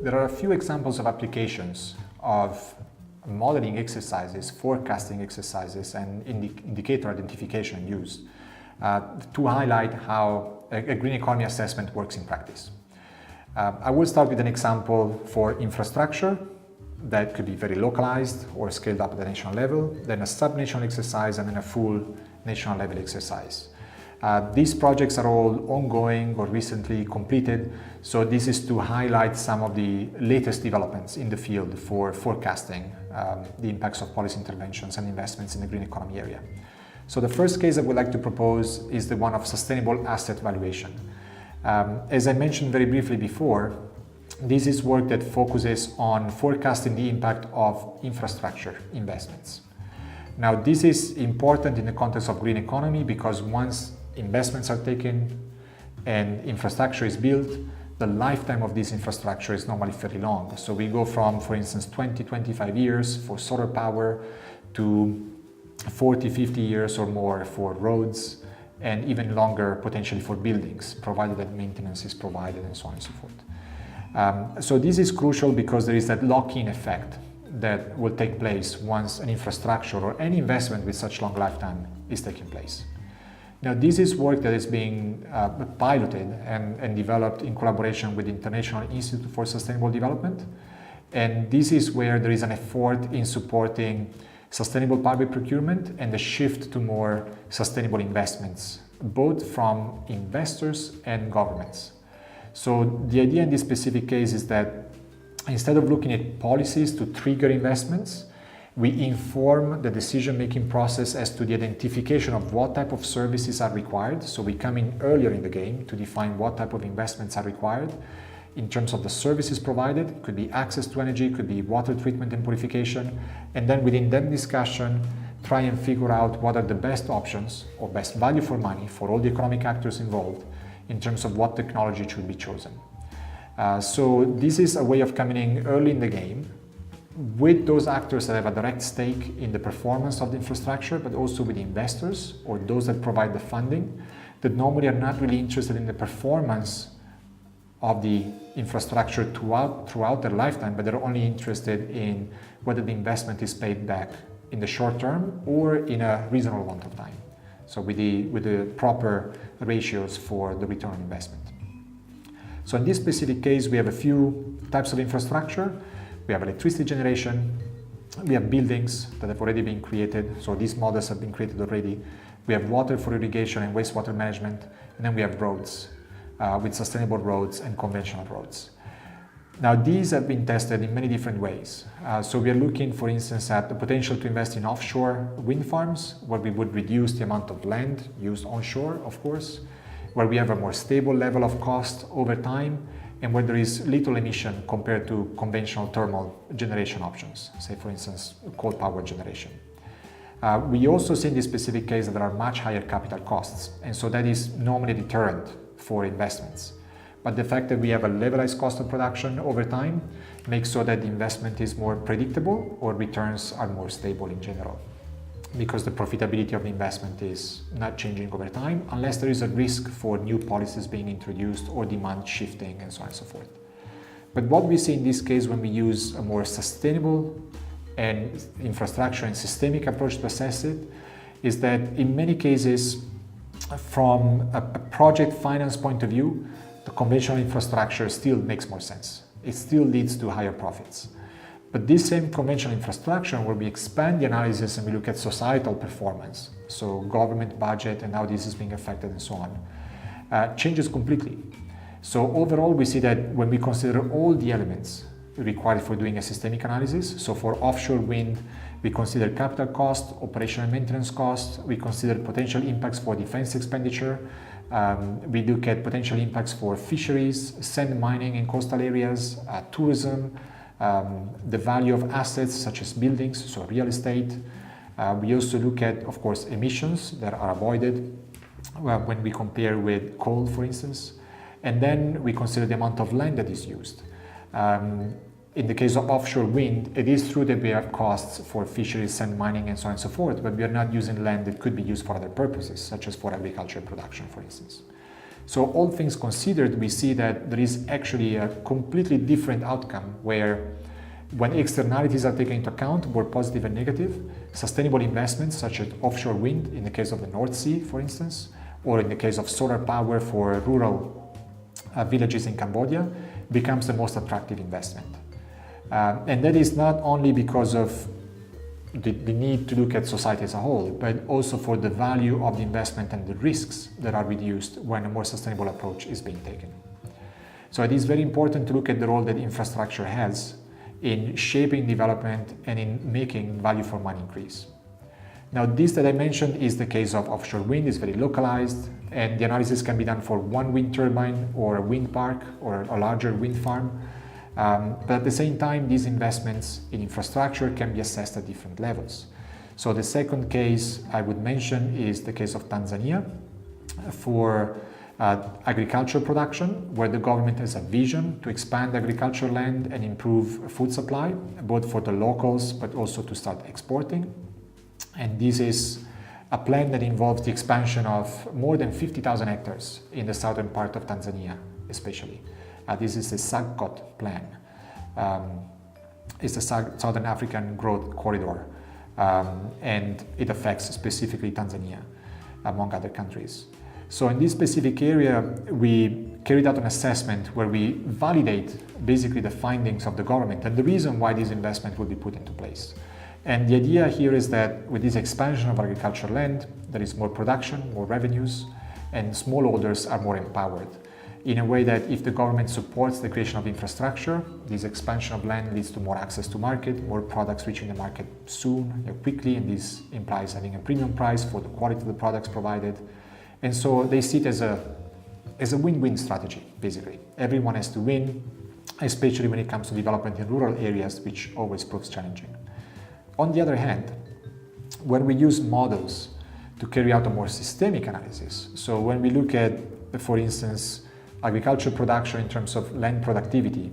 there are a few examples of applications of modeling exercises, forecasting exercises, and indicator identification used to highlight how a green economy assessment works in practice. I will start with an example for infrastructure that could be very localized or scaled up at the national level, then a sub-national exercise, and then a full national level exercise. These projects are all ongoing or recently completed, so this is to highlight some of the latest developments in the field for forecasting the impacts of policy interventions and investments in the green economy area. So the first case I would like to propose is the one of sustainable asset valuation. As I mentioned very briefly before, this is work that focuses on forecasting the impact of infrastructure investments. Now, this is important in the context of green economy because once investments are taken and infrastructure is built, the lifetime of this infrastructure is normally fairly long. So we go from, for instance, 20-25 years for solar power to 40-50 years or more for roads, and even longer potentially for buildings, provided that maintenance is provided and so on and so forth. So this is crucial because there is that lock-in effect that will take place once an infrastructure or any investment with such long lifetime is taking place. Now, this is work that is being piloted and developed in collaboration with the International Institute for Sustainable Development. And this is where there is an effort in supporting sustainable public procurement and the shift to more sustainable investments, both from investors and governments. So the idea in this specific case is that instead of looking at policies to trigger investments, we inform the decision-making process as to the identification of what type of services are required. So we come in earlier in the game to define what type of investments are required in terms of the services provided. It could be access to energy, could be water treatment and purification. And then within that discussion, try and figure out what are the best options or best value for money for all the economic actors involved in terms of what technology should be chosen. So this is a way of coming in early in the game with those actors that have a direct stake in the performance of the infrastructure, but also with investors or those that provide the funding that normally are not really interested in the performance of the infrastructure throughout their lifetime, but they're only interested in whether the investment is paid back in the short term or in a reasonable amount of time. So with the proper ratios for the return on investment. So in this specific case, we have a few types of infrastructure. We have electricity generation, we have buildings that have already been created, so these models have been created already. We have water for irrigation and wastewater management, and then we have roads, with sustainable roads and conventional roads. Now, these have been tested in many different ways. So we are looking, for instance, at the potential to invest in offshore wind farms, where we would reduce the amount of land used onshore, of course, where we have a more stable level of cost over time, and where there is little emission compared to conventional thermal generation options, say for instance, coal power generation. We also see in this specific case that there are much higher capital costs, and so that is normally a deterrent for investments. But the fact that we have a levelized cost of production over time makes so that the investment is more predictable or returns are more stable in general, because the profitability of the investment is not changing over time unless there is a risk for new policies being introduced or demand shifting and so on and so forth. But what we see in this case when we use a more sustainable and infrastructure and systemic approach to assess it is that in many cases, from a project finance point of view, the conventional infrastructure still makes more sense. It still leads to higher profits. But this same conventional infrastructure, where we expand the analysis and we look at societal performance, so government budget and how this is being affected and so on, changes completely. So overall, we see that when we consider all the elements required for doing a systemic analysis, so for offshore wind, we consider capital cost, operational and maintenance cost, we consider potential impacts for defense expenditure, we look at potential impacts for fisheries, sand mining in coastal areas, tourism, the value of assets such as buildings, so real estate. We also look at, of course, emissions that are avoided when we compare with coal, for instance. And then we consider the amount of land that is used. In the case of offshore wind, it is true that we have costs for fisheries, sand mining, and so on and so forth, but we are not using land that could be used for other purposes, such as for agricultural production, for instance. So all things considered, we see that there is actually a completely different outcome where when externalities are taken into account, both positive and negative, sustainable investments such as offshore wind in the case of the North Sea, for instance, or in the case of solar power for rural villages in Cambodia, becomes the most attractive investment. And that is not only because of the need to look at society as a whole, but also for the value of the investment and the risks that are reduced when a more sustainable approach is being taken. So it is very important to look at the role that infrastructure has in shaping development and in making value for money increase. Now, this that I mentioned is the case of offshore wind. It's very localized, and the analysis can be done for one wind turbine or a wind park or a larger wind farm. But at the same time, these investments in infrastructure can be assessed at different levels. So the second case I would mention is the case of Tanzania for agricultural production, where the government has a vision to expand agricultural land and improve food supply, both for the locals but also to start exporting. And this is a plan that involves the expansion of more than 50,000 hectares in the southern part of Tanzania, especially. This is the SAGCOT plan. It's the Southern African Growth Corridor, and it affects specifically Tanzania, among other countries. So in this specific area, we carried out an assessment where we validate basically the findings of the government and the reason why this investment will be put into place. And the idea here is that with this expansion of agricultural land, there is more production, more revenues, and smallholders are more empowered, in a way that if the government supports the creation of infrastructure, this expansion of land leads to more access to market, more products reaching the market soon, quickly, and this implies having a premium price for the quality of the products provided. And so they see it as a win-win strategy, basically. Everyone has to win, especially when it comes to development in rural areas, which always proves challenging. On the other hand, when we use models to carry out a more systemic analysis, so when we look at, for instance, agricultural production in terms of land productivity,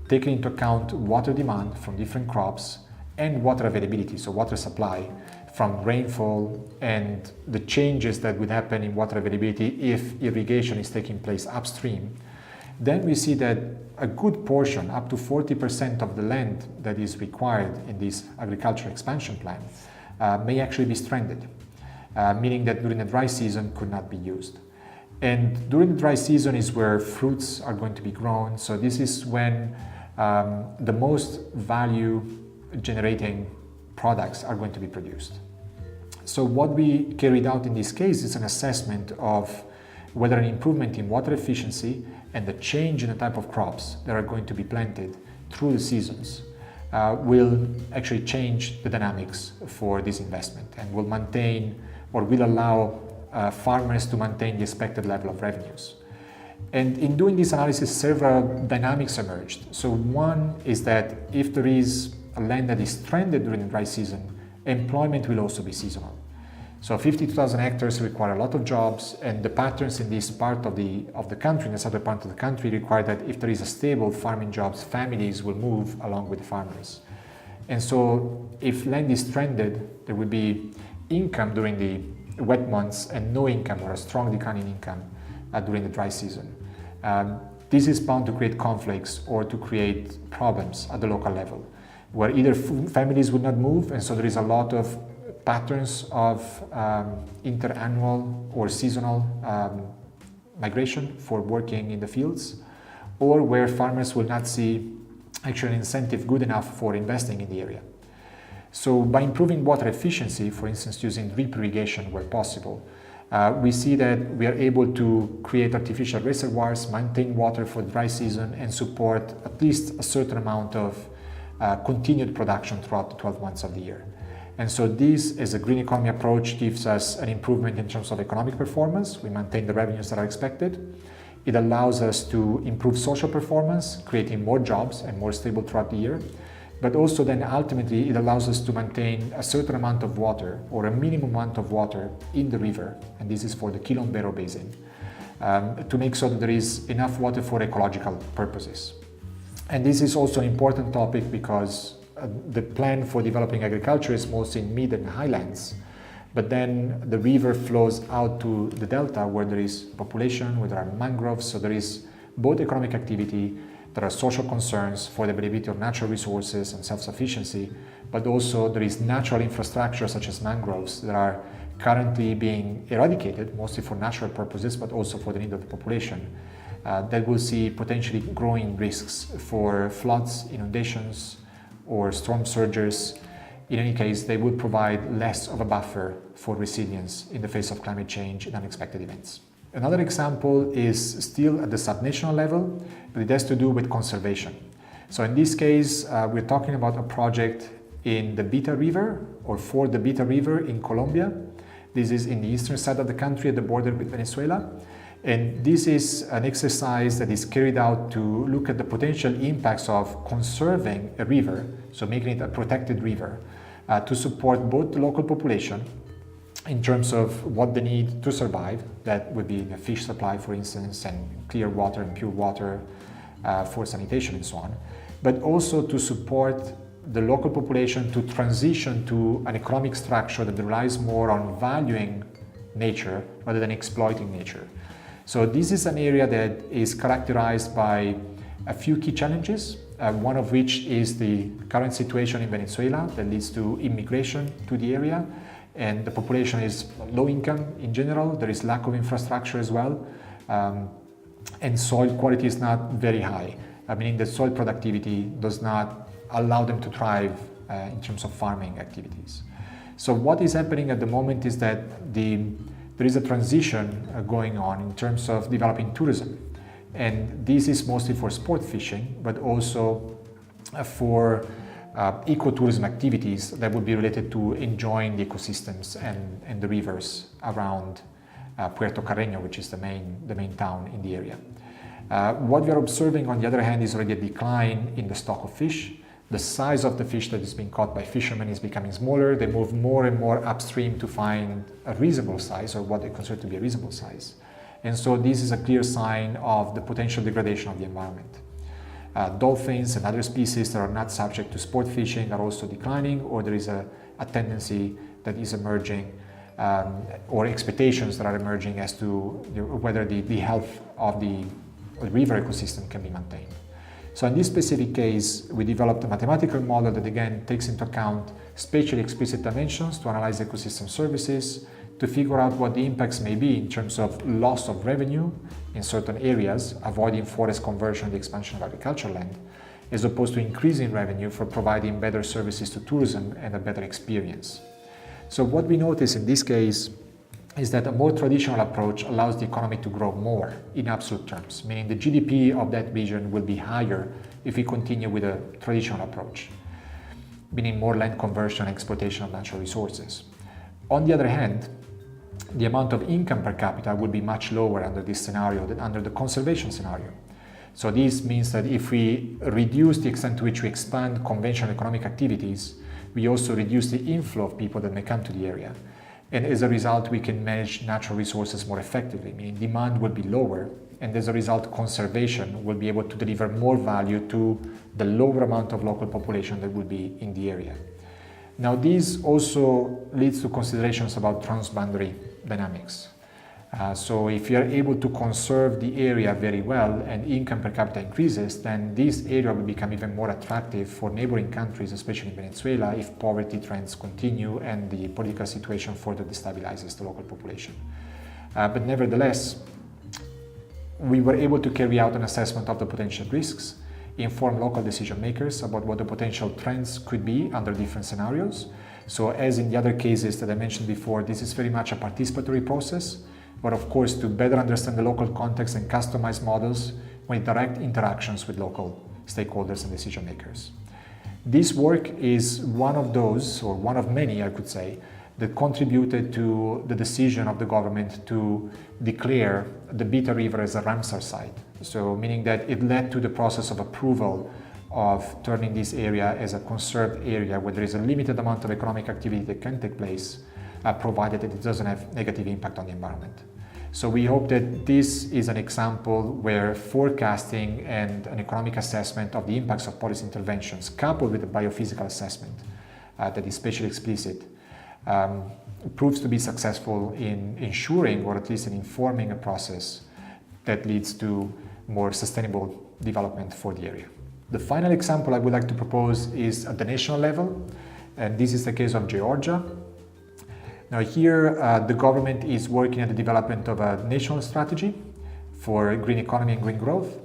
taking into account water demand from different crops and water availability, so water supply from rainfall and the changes that would happen in water availability if irrigation is taking place upstream, then we see that a good portion, up to 40% of the land that is required in this agricultural expansion plan may actually be stranded, meaning that during the dry season could not be used. And during the dry season is where fruits are going to be grown. So this is when the most value generating products are going to be produced. So what we carried out in this case is an assessment of whether an improvement in water efficiency and the change in the type of crops that are going to be planted through the seasons will actually change the dynamics for this investment and will maintain or will allow farmers to maintain the expected level of revenues. And in doing this analysis, several dynamics emerged. So one is that if there is a land that is stranded during the dry season, employment will also be seasonal. So 52,000 hectares require a lot of jobs, and the patterns in this part of the country, in the southern part of the country, require that if there is a stable farming jobs, families will move along with the farmers. And so if land is stranded, there will be income during the wet months and no income or a strong decline in income during the dry season. This is bound to create conflicts or to create problems at the local level, where either families would not move, and so there is a lot of patterns of interannual or seasonal migration for working in the fields, or where farmers will not see actually an incentive good enough for investing in the area. So by improving water efficiency, for instance using drip irrigation where possible, we see that we are able to create artificial reservoirs, maintain water for the dry season, and support at least a certain amount of continued production throughout the 12 months of the year. And so this, as a green economy approach, gives us an improvement in terms of economic performance. We maintain the revenues that are expected. It allows us to improve social performance, creating more jobs and more stable throughout the year. But also then ultimately it allows us to maintain a certain amount of water or a minimum amount of water in the river, and this is for the Kilombero Basin, to make sure that there is enough water for ecological purposes. And this is also an important topic because the plan for developing agriculture is mostly in mid and highlands, but then the river flows out to the delta where there is population, where there are mangroves, so there is both economic activity, there are social concerns for the availability of natural resources and self-sufficiency, but also there is natural infrastructure such as mangroves that are currently being eradicated, mostly for natural purposes, but also for the need of the population, that will see potentially growing risks for floods, inundations, or storm surges. In any case, they would provide less of a buffer for resilience in the face of climate change and unexpected events. Another example is still at the subnational level, but it has to do with conservation. So in this case, we're talking about a project in the Beta River, or for the Beta River in Colombia. This is in the eastern side of the country at the border with Venezuela. And this is an exercise that is carried out to look at the potential impacts of conserving a river, so making it a protected river, to support both the local population in terms of what they need to survive. That would be the fish supply, for instance, and clear water and pure water for sanitation and so on, but also to support the local population to transition to an economic structure that relies more on valuing nature rather than exploiting nature. So this is an area that is characterized by a few key challenges, one of which is the current situation in Venezuela that leads to immigration to the area, and the population is low income in general. There is lack of infrastructure as well, and soil quality is not very high, meaning that soil productivity does not allow them to thrive in terms of farming activities. So what is happening at the moment is that there is a transition going on in terms of developing tourism. And this is mostly for sport fishing, but also for ecotourism activities that would be related to enjoying the ecosystems and the rivers around Puerto Carreño, which is the main town in the area. What we are observing, on the other hand, is already a decline in the stock of fish. The size of the fish that is being caught by fishermen is becoming smaller. They move more and more upstream to find a reasonable size, or what they consider to be a reasonable size. And so this is a clear sign of the potential degradation of the environment. Dolphins and other species that are not subject to sport fishing are also declining, or there is a tendency that is emerging, or expectations that are emerging as to whether the health of the river ecosystem can be maintained. So in this specific case, we developed a mathematical model that again takes into account spatially explicit dimensions to analyze ecosystem services, to figure out what the impacts may be in terms of loss of revenue in certain areas, avoiding forest conversion and the expansion of agricultural land, as opposed to increasing revenue for providing better services to tourism and a better experience. So what we notice in this case is that a more traditional approach allows the economy to grow more in absolute terms, meaning the GDP of that region will be higher if we continue with a traditional approach, meaning more land conversion and exploitation of natural resources. On the other hand, the amount of income per capita would be much lower under this scenario than under the conservation scenario. So this means that if we reduce the extent to which we expand conventional economic activities, we also reduce the inflow of people that may come to the area. And as a result, we can manage natural resources more effectively, meaning demand will be lower, and as a result, conservation will be able to deliver more value to the lower amount of local population that will be in the area. Now, this also leads to considerations about transboundary dynamics. So if you are able to conserve the area very well and income per capita increases, then this area will become even more attractive for neighboring countries, especially in Venezuela, if poverty trends continue and the political situation further destabilizes the local population. But nevertheless, we were able to carry out an assessment of the potential risks, inform local decision makers about what the potential trends could be under different scenarios. So as in the other cases that I mentioned before, this is very much a participatory process, but of course to better understand the local context and customize models with direct interactions with local stakeholders and decision makers. This work is one of those, or one of many I could say, that contributed to the decision of the government to declare the Beta River as a Ramsar site. So meaning that it led to the process of approval of turning this area as a conserved area where there is a limited amount of economic activity that can take place, provided that it doesn't have negative impact on the environment. So we hope that this is an example where forecasting and an economic assessment of the impacts of policy interventions coupled with a biophysical assessment that is spatially explicit proves to be successful in ensuring, or at least in informing, a process that leads to more sustainable development for the area. The final example I would like to propose is at the national level, and this is the case of Georgia. Now here, the government is working at the development of a national strategy for green economy and green growth.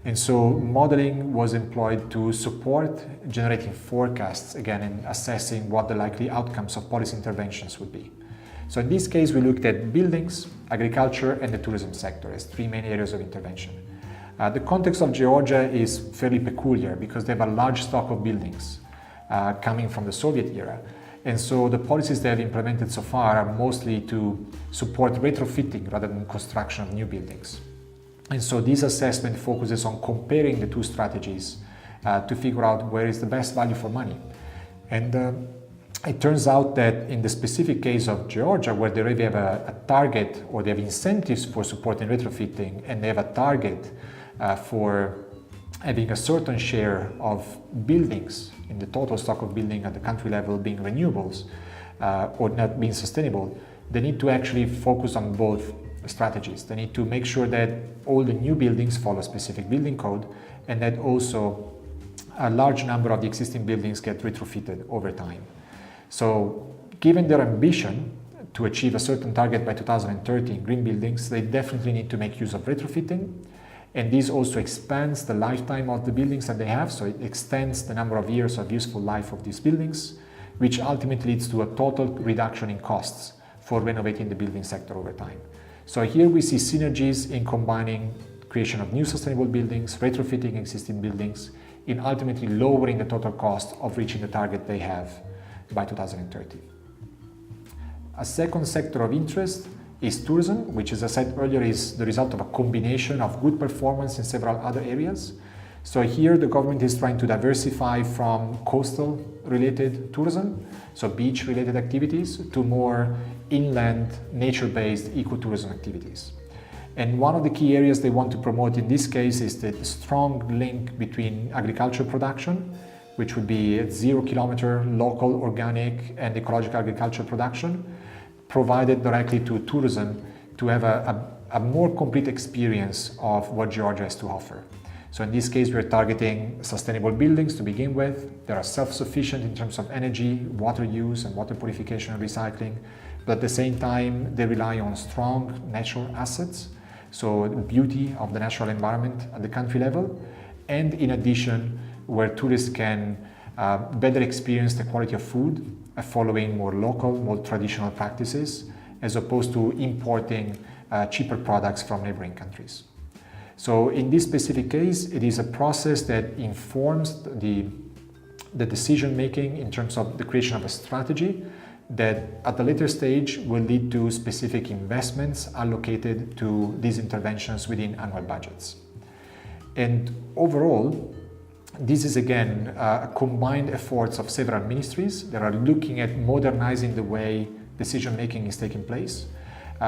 And so modeling was employed to support generating forecasts, again, and assessing what the likely outcomes of policy interventions would be. So in this case, we looked at buildings, agriculture, and the tourism sector as three main areas of intervention. The context of Georgia is fairly peculiar because they have a large stock of buildings coming from the Soviet era. And so the policies they have implemented so far are mostly to support retrofitting rather than construction of new buildings. And so this assessment focuses on comparing the two strategies to figure out where is the best value for money. And it turns out that in the specific case of Georgia, where they already have a target, or they have incentives for supporting retrofitting, and they have a target for having a certain share of buildings in the total stock of building at the country level being renewables or not being sustainable, they need to actually focus on both strategies. They need to make sure that all the new buildings follow a specific building code, and that also a large number of the existing buildings get retrofitted over time. So given their ambition to achieve a certain target by 2030 in green buildings, they definitely need to make use of retrofitting. And this also expands the lifetime of the buildings that they have, so it extends the number of years of useful life of these buildings, which ultimately leads to a total reduction in costs for renovating the building sector over time. So here we see synergies in combining creation of new sustainable buildings, retrofitting existing buildings, in ultimately lowering the total cost of reaching the target they have by 2030. A second sector of interest is tourism, which, as I said earlier, is the result of a combination of good performance in several other areas. So here the government is trying to diversify from coastal related tourism, so beach related activities, to more inland nature-based ecotourism activities. And one of the key areas they want to promote in this case is the strong link between agricultural production, which would be 0 kilometer local organic and ecological agricultural production, provided directly to tourism to have a more complete experience of what Georgia has to offer. So in this case, we're targeting sustainable buildings to begin with. They are self-sufficient in terms of energy, water use, and water purification and recycling. But at the same time, they rely on strong natural assets, so the beauty of the natural environment at the country level. And in addition, where tourists can better experience the quality of food, following more local, more traditional practices, as opposed to importing cheaper products from neighboring countries. So in this specific case, it is a process that informs the decision making in terms of the creation of a strategy that at a later stage will lead to specific investments allocated to these interventions within annual budgets. And overall, this is again a combined efforts of several ministries that are looking at modernizing the way decision making is taking place,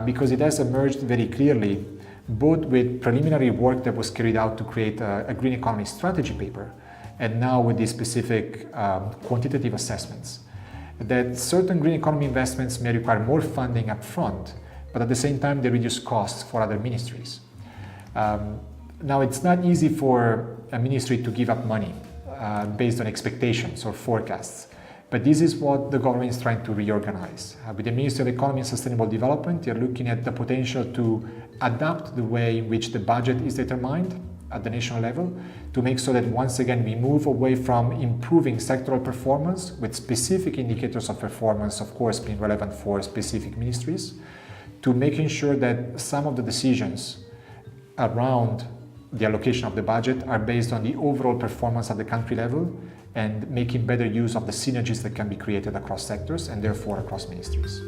because it has emerged very clearly, both with preliminary work that was carried out to create a green economy strategy paper, and now with these specific quantitative assessments, that certain green economy investments may require more funding up front, but at the same time they reduce costs for other ministries. Now, it's not easy for a ministry to give up money based on expectations or forecasts, but this is what the government is trying to reorganize. With the Ministry of Economy and Sustainable Development, they're looking at the potential to adapt the way in which the budget is determined at the national level, to make so that once again we move away from improving sectoral performance with specific indicators of performance, of course being relevant for specific ministries, to making sure that some of the decisions around the allocation of the budget are based on the overall performance at the country level and making better use of the synergies that can be created across sectors and therefore across ministries.